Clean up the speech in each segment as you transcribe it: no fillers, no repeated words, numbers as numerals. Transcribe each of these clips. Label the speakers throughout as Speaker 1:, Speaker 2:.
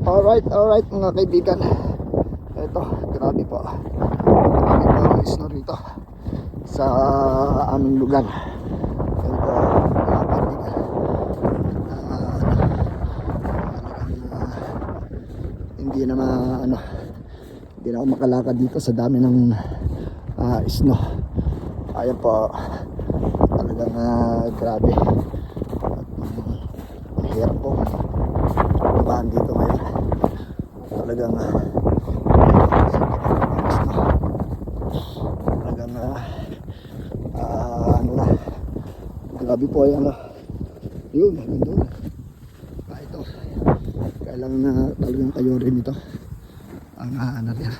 Speaker 1: Alright mga kaibigan. Ito, grabe po. Grabe po ang snow rito sa aming lugar. Ito, mga kaibigan. Hindi na hindi na ako makalakad dito sa dami ng snow. Ayan po. Talagang grabe. Mahirap po babaan dito ngayon. Talagang grabe po ay yun, hanggang doon. Ito kailangan talagang kayo rin ito ang rin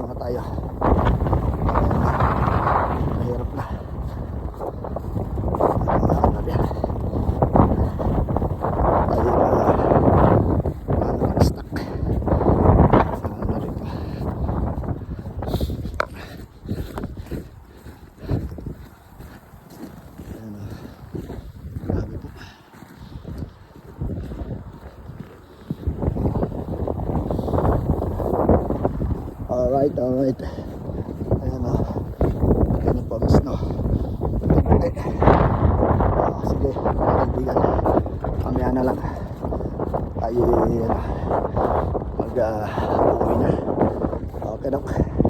Speaker 1: mga tayo. Mahirap na Alright. Ayan o. Ayan ang pawis no. Sige, kaibigan. Mamaya na lang. Tayo mag-uwi na. Okay, Dok.